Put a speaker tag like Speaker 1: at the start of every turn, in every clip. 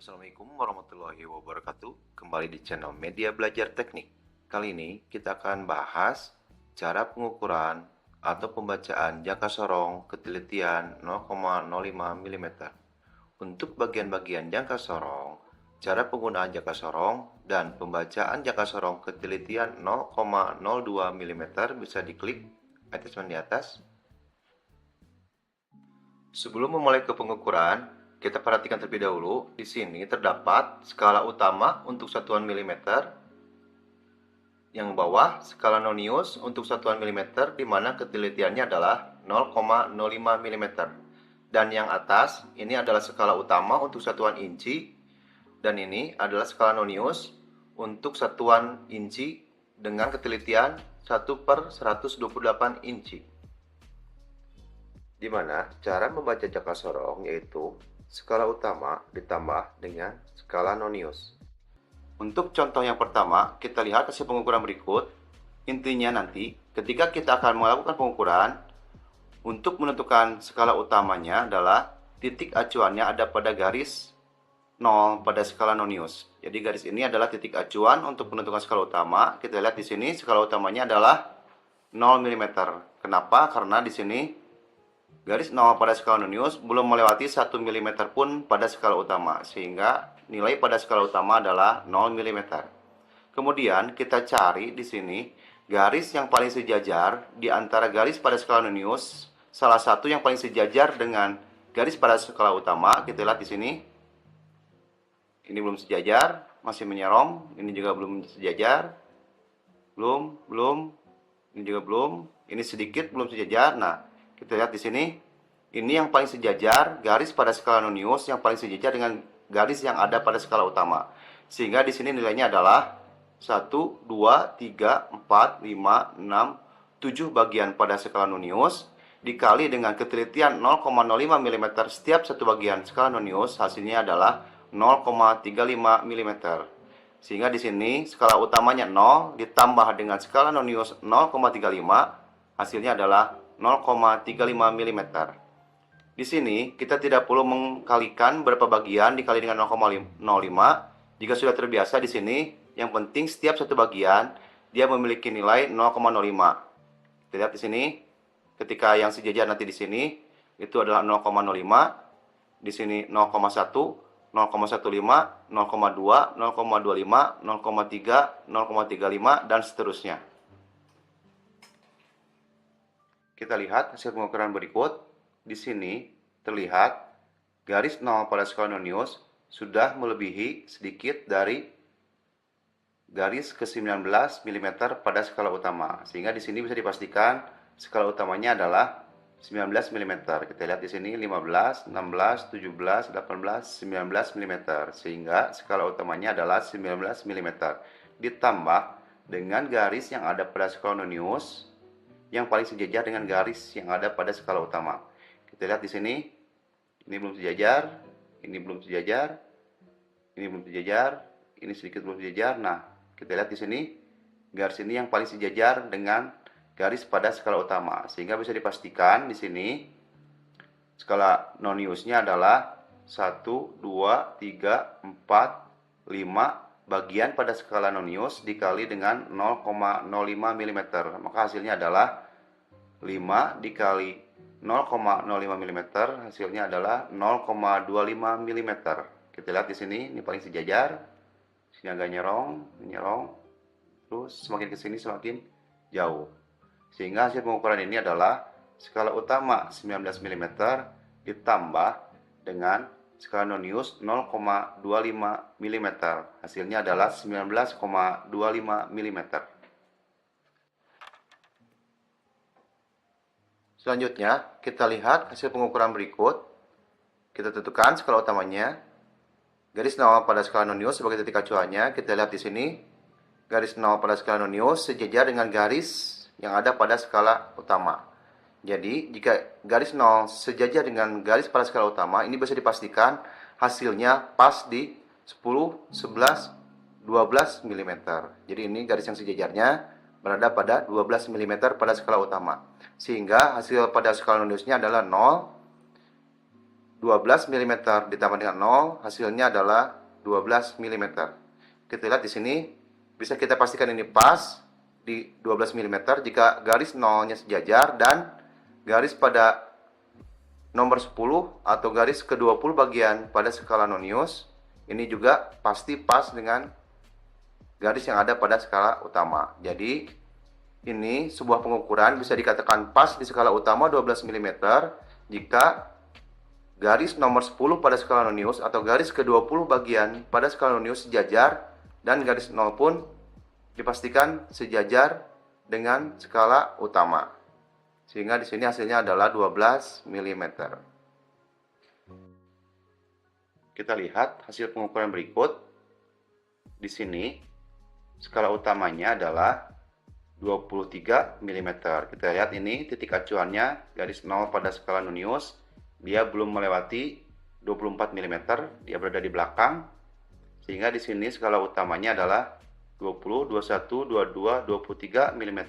Speaker 1: Assalamualaikum warahmatullahi wabarakatuh. Kembali di channel Media Belajar Teknik. Kali ini kita akan bahas cara pengukuran atau pembacaan jangka sorong ketelitian 0,05 mm. Untuk bagian-bagian jangka sorong, cara penggunaan jangka sorong, dan pembacaan jangka sorong ketelitian 0,02 mm bisa diklik attachment di atas. Sebelum memulai ke pengukuran, kita perhatikan terlebih dahulu. Di sini terdapat skala utama untuk satuan milimeter. Yang bawah skala nonius untuk satuan milimeter, di mana ketelitiannya adalah 0,05 mm. Dan yang atas ini adalah skala utama untuk satuan inci. Dan ini adalah skala nonius untuk satuan inci dengan ketelitian 1/128 inci. Di mana cara membaca jangka sorong yaitu skala utama ditambah dengan skala nonius. Untuk contoh yang pertama, kita lihat hasil pengukuran berikut. Intinya nanti, ketika kita akan melakukan pengukuran, untuk menentukan skala utamanya adalah titik acuannya ada pada garis 0 pada skala nonius. Jadi garis ini adalah titik acuan untuk menentukan skala utama. Kita lihat di sini skala utamanya adalah 0 mm. Kenapa? Karena di sini garis 0 pada skala nonius belum melewati 1 mm pun pada skala utama, sehingga nilai pada skala utama adalah 0 mm. Kemudian kita cari di sini garis yang paling sejajar di antara garis pada skala nonius, salah satu yang paling sejajar dengan garis pada skala utama. Kita lihat di sini. Ini belum sejajar, masih menyerong. Ini juga belum sejajar. Belum. Ini juga belum. Ini sedikit belum sejajar. Nah, kita lihat di sini, ini yang paling sejajar, garis pada skala nonius yang paling sejajar dengan garis yang ada pada skala utama. Sehingga di sini nilainya adalah 1, 2, 3, 4, 5, 6, 7 bagian pada skala nonius dikali dengan ketelitian 0,05 mm setiap satu bagian skala nonius, hasilnya adalah 0,35 mm. Sehingga di sini skala utamanya 0 ditambah dengan skala nonius 0,35, hasilnya adalah 0,35 mm. Di sini kita tidak perlu mengkalikan berapa bagian dikali dengan 0,05. Jika sudah terbiasa di sini, yang penting setiap satu bagian dia memiliki nilai 0,05. Kita lihat di sini, ketika yang sejajar nanti di sini itu adalah 0,05, di sini 0,1, 0,15, 0,2, 0,25, 0,3, 0,35 dan seterusnya. Kita lihat hasil pengukuran berikut. Di sini terlihat garis 0 pada skala nonius sudah melebihi sedikit dari garis ke-19 mm pada skala utama. Sehingga di sini bisa dipastikan skala utamanya adalah 19 mm. Kita lihat di sini 15, 16, 17, 18, 19 mm. Sehingga skala utamanya adalah 19 mm. Ditambah dengan garis yang ada pada skala nonius yang paling sejajar dengan garis yang ada pada skala utama. Kita lihat di sini, ini belum sejajar, ini belum sejajar, ini belum sejajar, ini sedikit belum sejajar. Nah, kita lihat di sini, garis ini yang paling sejajar dengan garis pada skala utama, sehingga bisa dipastikan di sini skala noniusnya adalah 1, 2, 3, 4, 5 bagian pada skala nonius dikali dengan 0,05 mm. Maka hasilnya adalah 5 dikali 0,05 mm, hasilnya adalah 0,25 mm. Kita lihat di sini, ini paling sejajar. Sini agak nyerong, terus semakin ke sini semakin jauh. Sehingga hasil pengukuran ini adalah skala utama 19 mm ditambah dengan skala nonius 0,25 mm. Hasilnya adalah 19,25 mm. Selanjutnya, kita lihat hasil pengukuran berikut. Kita tentukan skala utamanya. Garis 0 pada skala nonius sebagai titik acuannya. Kita lihat di sini, garis 0 pada skala nonius sejajar dengan garis yang ada pada skala utama. Jadi, jika garis 0 sejajar dengan garis pada skala utama, ini bisa dipastikan hasilnya pas di 10, 11, 12 mm. Jadi ini garis yang sejajarnya berada pada 12 mm pada skala utama. Sehingga hasil pada skala noniusnya adalah 0, 12 mm ditambah dengan 0, hasilnya adalah 12 mm. Kita lihat di sini, bisa kita pastikan ini pas di 12 mm jika garis nolnya sejajar dan garis pada nomor 10 atau garis ke-20 bagian pada skala nonius ini juga pasti pas dengan garis yang ada pada skala utama. Jadi ini sebuah pengukuran bisa dikatakan pas di skala utama 12 mm jika garis nomor 10 pada skala nonius atau garis ke-20 bagian pada skala nonius sejajar dan garis 0 pun dipastikan sejajar dengan skala utama. Sehingga di sini hasilnya adalah 12 mm. Kita lihat hasil pengukuran berikut. Di sini skala utamanya adalah 23 mm. Kita lihat ini titik acuannya garis 0 pada skala nonius. Dia belum melewati 24 mm, dia berada di belakang. Sehingga di sini skala utamanya adalah 20, 21, 22, 23 mm.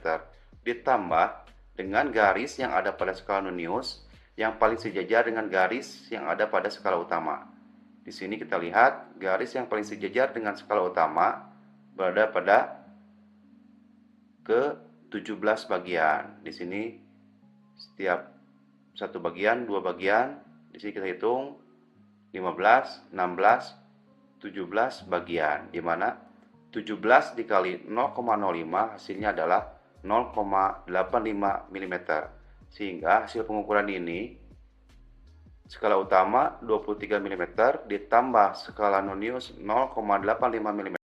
Speaker 1: Ditambah dengan garis yang ada pada skala nonius yang paling sejajar dengan garis yang ada pada skala utama. Di sini kita lihat garis yang paling sejajar dengan skala utama berada pada ke-17 bagian. Di sini setiap satu bagian, dua bagian. Di sini kita hitung 15, 16, 17 bagian, di mana 17 dikali 0,05 hasilnya adalah 0,85 mm. Sehingga hasil pengukuran ini skala utama 23 mm ditambah skala nonius 0,85 mm